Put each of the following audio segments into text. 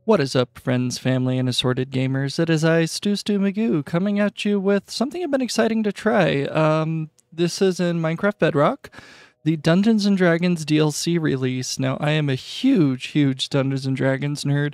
What is up, friends, family, and assorted gamers? It is I, Stu Magoo, coming at you with something I've been exciting to try. This is in Minecraft Bedrock, the Dungeons and Dragons DLC release. Now, I am a huge Dungeons and Dragons nerd.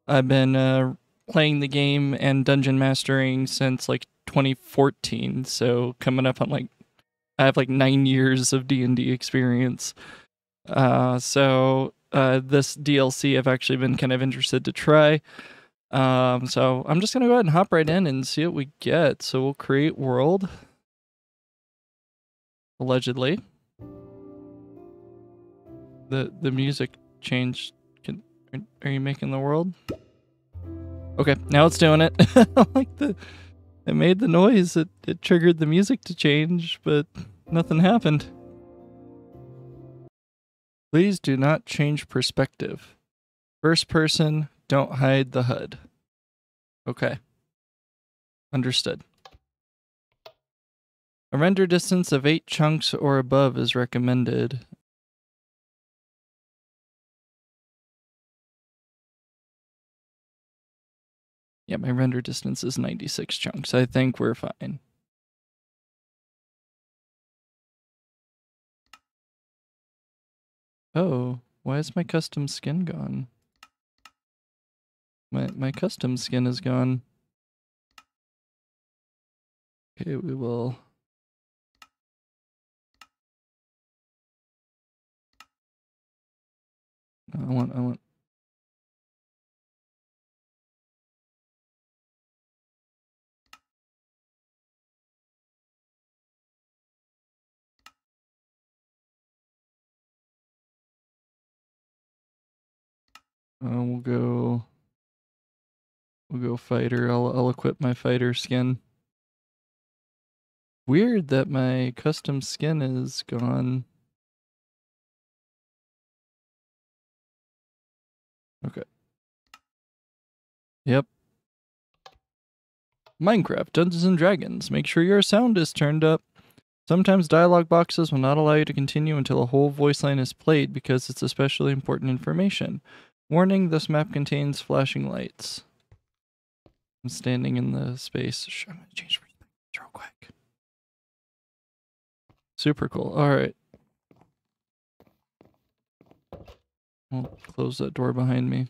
I've been playing the game and dungeon mastering since like 2014, so coming up on I have like 9 years of D&D experience. This DLC I've actually been kind of interested to try. So I'm just gonna go ahead and hop right in and see what we get. So we'll create world. Allegedly. The music changed. Are you making the world? Okay, now it's doing it. It made the noise. It triggered the music to change, but nothing happened. Please do not change perspective. First person, don't hide the HUD. Okay. Understood. A render distance of 8 chunks or above is recommended. Yeah, my render distance is 96 chunks. I think we're fine. Oh, why is my custom skin gone? My custom skin is gone. Okay, we will... I want... We'll go fighter. I'll equip my fighter skin. Weird that my custom skin is gone. Okay. Yep. Minecraft Dungeons and Dragons. Make sure your sound is turned up. Sometimes dialog boxes will not allow you to continue until a whole voice line is played because it's especially important information. Warning, this map contains flashing lights. I'm standing in the space. I'm gonna change perspective real quick. Super cool. Alright. I'll close that door behind me.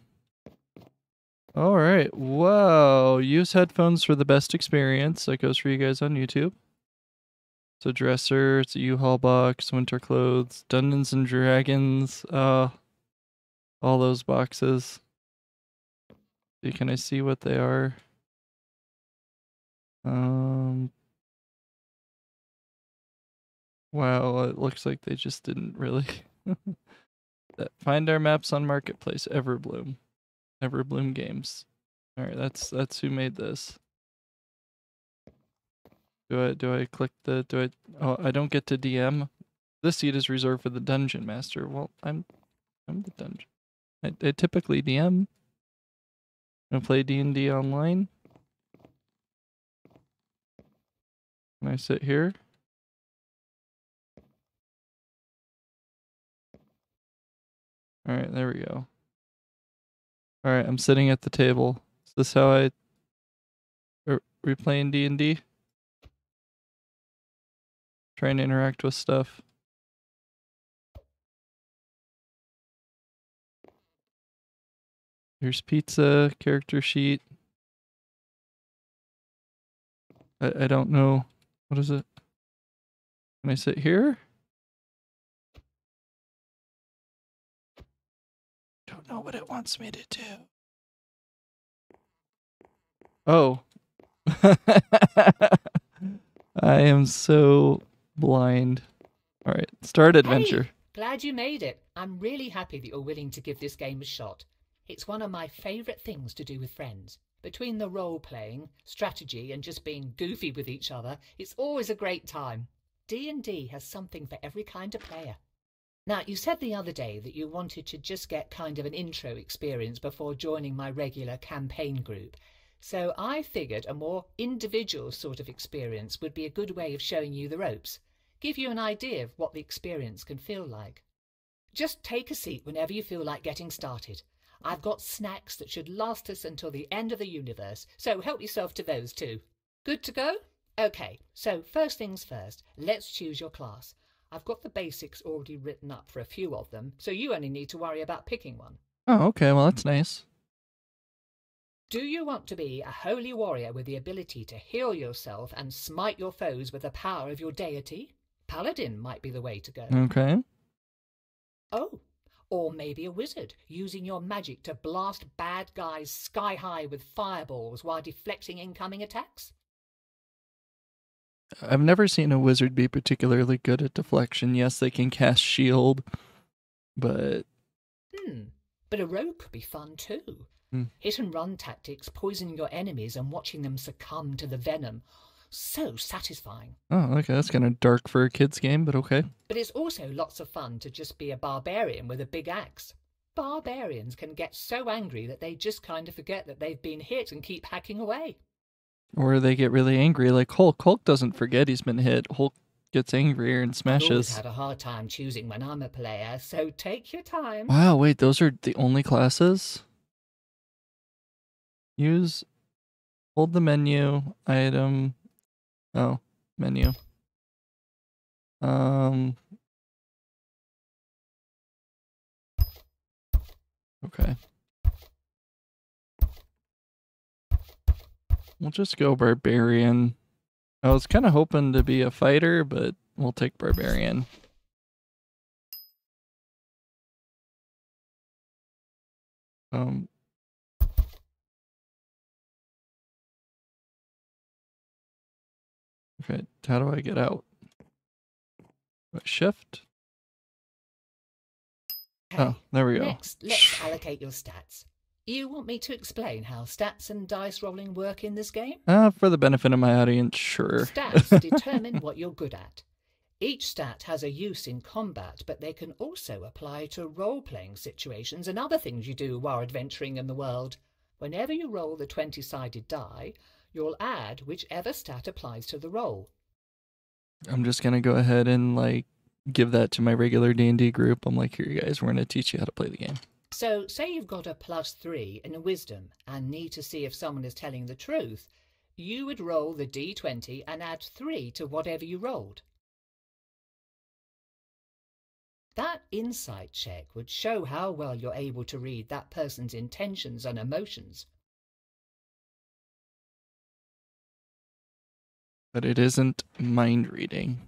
Alright. Whoa. Use headphones for the best experience. That goes for you guys on YouTube. It's a dresser, it's a U-Haul box, winter clothes, Dungeons and Dragons, all those boxes. Can I see what they are? Wow, it looks like they just didn't really. Find our maps on Marketplace, Everbloom Games. Alright, that's who made this. Do I click the, oh, I don't get to DM? This seat is reserved for the Dungeon Master. Well, I'm the Dungeon. I typically DM. I'm gonna play D&D online. Can I sit here? Alright, there we go. Alright, I'm sitting at the table. Is this how are we playing D&D? Trying to interact with stuff. Here's pizza, character sheet. I don't know. What is it? Can I sit here? Don't know what it wants me to do. Oh. I am so blind. Alright, start adventure. Hey, glad you made it. I'm really happy that you're willing to give this game a shot. It's one of my favourite things to do with friends. Between the role-playing, strategy and just being goofy with each other, it's always a great time. D&D has something for every kind of player. Now, you said the other day that you wanted to just get kind of an intro experience before joining my regular campaign group. So I figured a more individual sort of experience would be a good way of showing you the ropes. Give you an idea of what the experience can feel like. Just take a seat whenever you feel like getting started. I've got snacks that should last us until the end of the universe, so help yourself to those too. Good to go? Okay, so first things first, let's choose your class. I've got the basics already written up for a few of them, so you only need to worry about picking one. Oh, okay, well that's nice. Do you want to be a holy warrior with the ability to heal yourself and smite your foes with the power of your deity? Paladin might be the way to go. Okay. Oh, or maybe a wizard, using your magic to blast bad guys sky high with fireballs while deflecting incoming attacks? I've never seen a wizard be particularly good at deflection. Yes, they can cast shield, but... But a rogue could be fun too. Hit and run tactics, poisoning your enemies and watching them succumb to the venom. So satisfying. Oh, okay, that's kind of dark for a kid's game, but okay. But it's also lots of fun to just be a barbarian with a big axe. Barbarians can get so angry that they just kind of forget that they've been hit and keep hacking away. Or they get really angry like Hulk. Hulk doesn't forget he's been hit. Hulk gets angrier and smashes. I've always had a hard time choosing when I'm a player, so take your time. Wow, wait, those are the only classes? Use, hold the menu, item, oh, menu. Okay. We'll just go barbarian. I was kind of hoping to be a fighter, but we'll take barbarian. Okay, how do I get out? Shift? Okay, oh, there we go. Next, let's allocate your stats. You want me to explain how stats and dice rolling work in this game? For the benefit of my audience, sure. Stats determine what you're good at. Each stat has a use in combat, but they can also apply to role-playing situations and other things you do while adventuring in the world. Whenever you roll the 20-sided die, you'll add whichever stat applies to the roll. I'm just gonna go ahead and like give that to my regular D&D group. I'm like, here you guys, we're gonna teach you how to play the game. So say you've got a +3 in a wisdom and need to see if someone is telling the truth, you would roll the d20 and add 3 to whatever you rolled. That insight check would show how well you're able to read that person's intentions and emotions. But it isn't mind reading.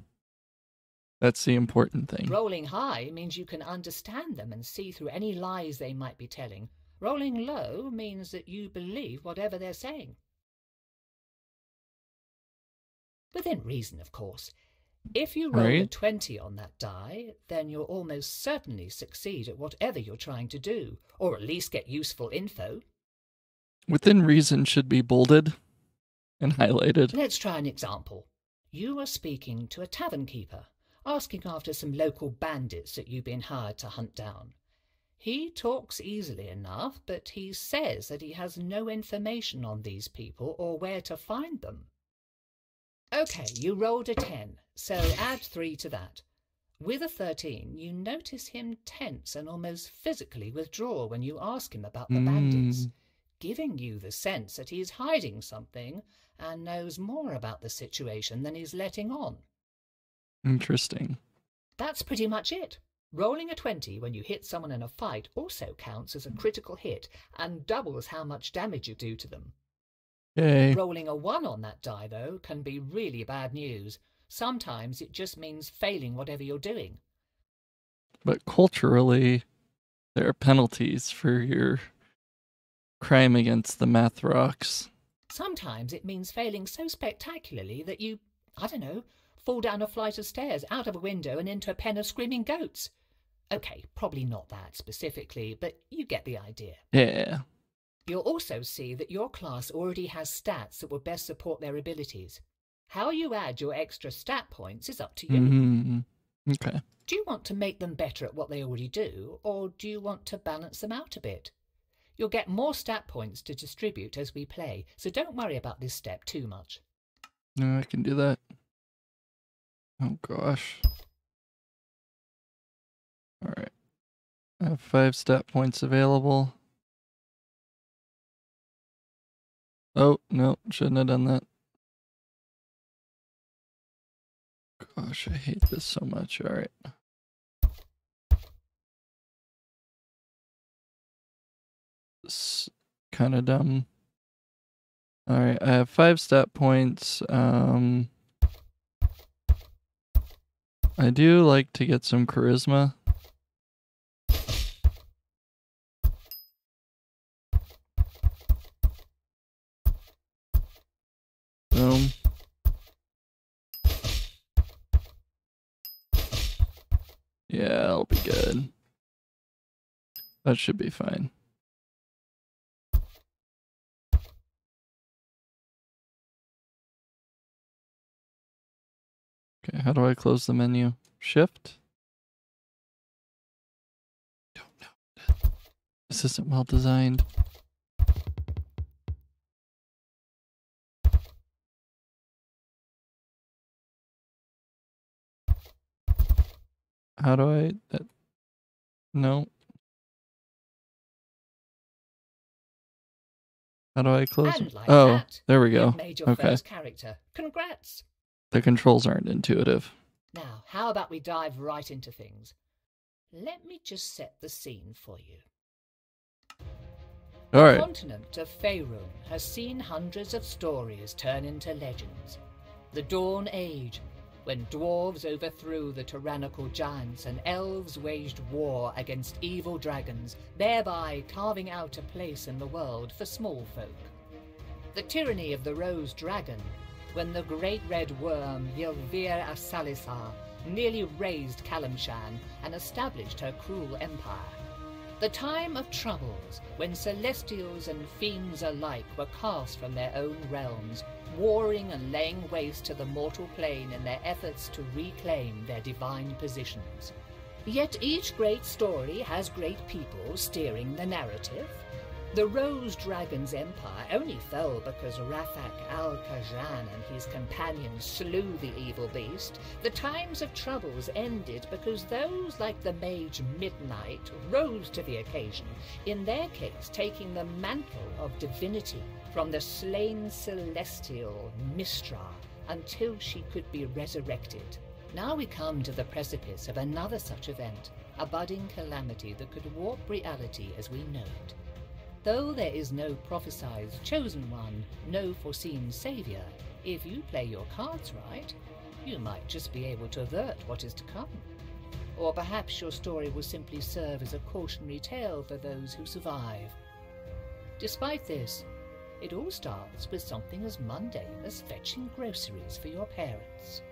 That's the important thing. Rolling high means you can understand them and see through any lies they might be telling. Rolling low means that you believe whatever they're saying. Within reason, of course. If you roll a 20 on that die, then you'll almost certainly succeed at whatever you're trying to do, or at least get useful info. Within reason should be bolded and highlighted. Let's try an example. You are speaking to a tavern keeper, asking after some local bandits that you've been hired to hunt down. He talks easily enough, but he says that he has no information on these people or where to find them. Okay, you rolled a 10, so add 3 to that. With a 13, you notice him tense and almost physically withdraw when you ask him about the bandits, giving you the sense that he is hiding something and knows more about the situation than he's letting on. Interesting. That's pretty much it. Rolling a 20 when you hit someone in a fight also counts as a critical hit and doubles how much damage you do to them. Yay. Rolling a 1 on that die, though, can be really bad news. Sometimes it just means failing whatever you're doing. But culturally, there are penalties for your crime against the math rocks. Sometimes it means failing so spectacularly that you, I don't know, fall down a flight of stairs, out of a window and into a pen of screaming goats. Okay, probably not that specifically, but you get the idea. Yeah. You'll also see that your class already has stats that will best support their abilities. How you add your extra stat points is up to you. Okay. Do you want to make them better at what they already do, or do you want to balance them out a bit? You'll get more stat points to distribute as we play, so don't worry about this step too much. No, I can do that. Oh gosh. Alright. I have 5 stat points available. Oh, no, shouldn't have done that. Gosh, I hate this so much. All right. It's kind of dumb. All right, I have 5 stat points. I do like to get some charisma. Boom. Yeah, that'll be good. That should be fine. Okay, how do I close the menu? Shift? Don't know. This isn't well designed. How do I... no. How do I close it? Like oh, that, there we go. You've made your Okay. first character. Congrats. The controls aren't intuitive. Now, how about we dive right into things? Let me just set the scene for you. All right. The continent of Faerun has seen hundreds of stories turn into legends. The Dawn Age, when dwarves overthrew the tyrannical giants and elves waged war against evil dragons, thereby carving out a place in the world for small folk. The tyranny of the Rose Dragon, when the great red worm Ylvir Asalisar nearly razed Kalimshan and established her cruel empire. The time of troubles, when celestials and fiends alike were cast from their own realms, warring and laying waste to the mortal plane in their efforts to reclaim their divine positions. Yet each great story has great people steering the narrative. The Rose Dragon's empire only fell because Rafak al-Khajan and his companions slew the evil beast. The times of troubles ended because those like the mage Midnight rose to the occasion, in their case taking the mantle of divinity from the slain celestial Mistra until she could be resurrected. Now we come to the precipice of another such event, a budding calamity that could warp reality as we know it. Though there is no prophesied chosen one, no foreseen savior, if you play your cards right, you might just be able to avert what is to come. Or perhaps your story will simply serve as a cautionary tale for those who survive. Despite this, it all starts with something as mundane as fetching groceries for your parents.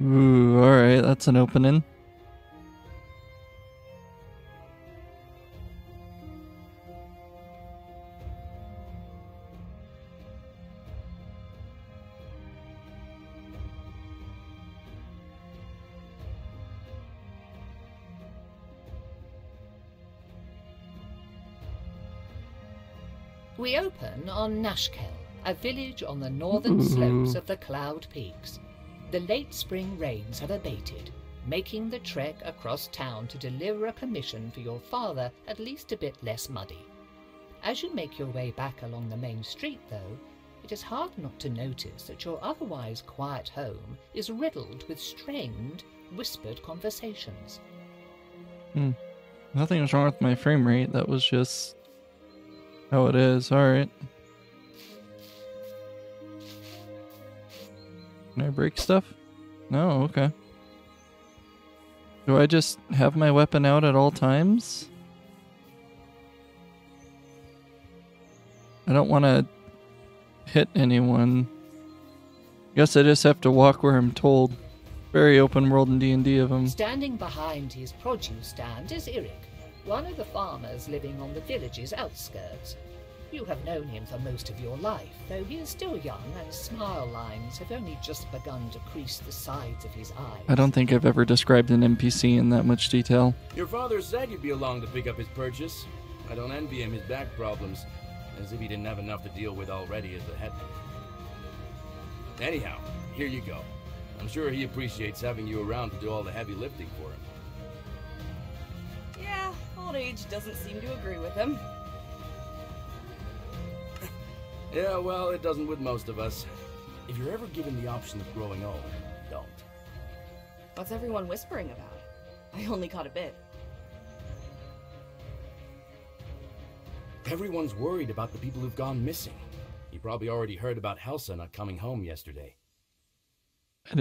Ooh, alright, that's an opening. We open on Nashkel, a village on the northern slopes of the Cloud Peaks. The late spring rains have abated, making the trek across town to deliver a commission for your father at least a bit less muddy. As you make your way back along the main street, though, it is hard not to notice that your otherwise quiet home is riddled with strained, whispered conversations. Nothing was wrong with my frame rate. That was just how it is. Alright. Can I break stuff? No, okay. Do I just have my weapon out at all times? I don't want to hit anyone. Guess I just have to walk where I'm told. Very open world in D&D of them. Standing behind his produce stand is Eric, one of the farmers living on the village's outskirts. You have known him for most of your life, though he is still young and smile lines have only just begun to crease the sides of his eyes. I don't think I've ever described an NPC in that much detail. Your father said you'd be along to pick up his purchase. I don't envy him his back problems, as if he didn't have enough to deal with already as a headman. Anyhow, here you go. I'm sure he appreciates having you around to do all the heavy lifting for him. Yeah, old age doesn't seem to agree with him. Yeah, well, it doesn't with most of us. If you're ever given the option of growing old, don't. What's everyone whispering about? I only caught a bit. Everyone's worried about the people who've gone missing. You probably already heard about Helsa not coming home yesterday.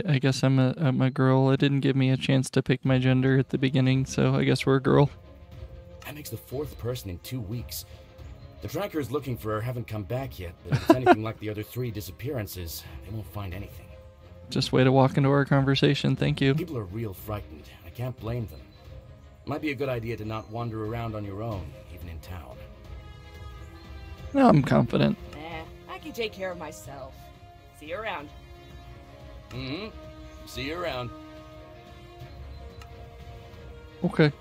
I guess I'm a girl. It didn't give me a chance to pick my gender at the beginning, so I guess we're a girl. That makes the 4th person in 2 weeks. The trackers looking for her haven't come back yet, but if it's anything like the other 3 disappearances, they won't find anything. Just way to walk into our conversation, thank you. People are real frightened. I can't blame them. Might be a good idea to not wander around on your own, even in town. No, I'm confident. I can take care of myself. See you around. Mm-hmm. See you around. Okay.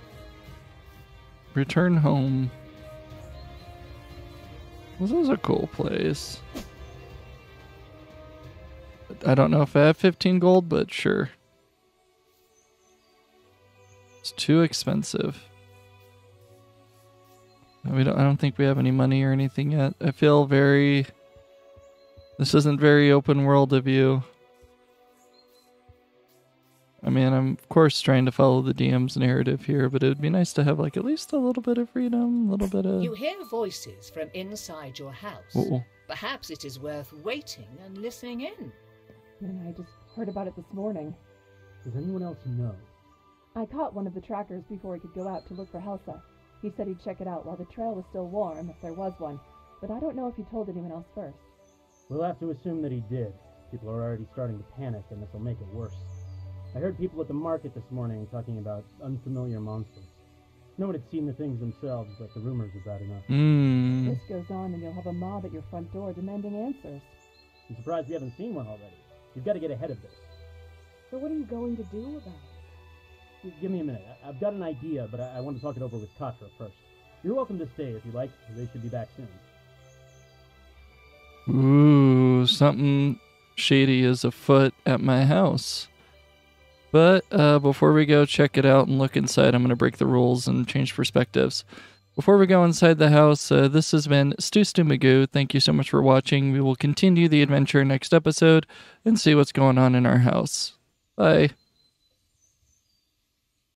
Return home. This is a cool place. I don't know if I have 15 gold, but sure. It's too expensive. I don't think we have any money or anything yet. I feel very... This isn't very open world of you. I mean, I'm of course trying to follow the DM's narrative here, but it would be nice to have like at least a little bit of freedom, a little bit of... You hear voices from inside your house. Uh-oh. Perhaps it is worth waiting and listening in. And I just heard about it this morning. Does anyone else know? I caught one of the trackers before he could go out to look for Helsa. He said he'd check it out while the trail was still warm, if there was one. But I don't know if he told anyone else first. We'll have to assume that he did. People are already starting to panic, and this will make it worse. I heard people at the market this morning talking about unfamiliar monsters. No one had seen the things themselves, but the rumors are bad enough. If this goes on, then you'll have a mob at your front door demanding answers. I'm surprised we haven't seen one already. You've got to get ahead of this. So what are you going to do about it? Give me a minute. I've got an idea, but I want to talk it over with Katra first. You're welcome to stay if you like. They should be back soon. Ooh, something shady is afoot at my house. But before we go check it out and look inside, I'm going to break the rules and change perspectives. Before we go inside the house, this has been Stu Magoo. Thank you so much for watching. We will continue the adventure next episode and see what's going on in our house. Bye.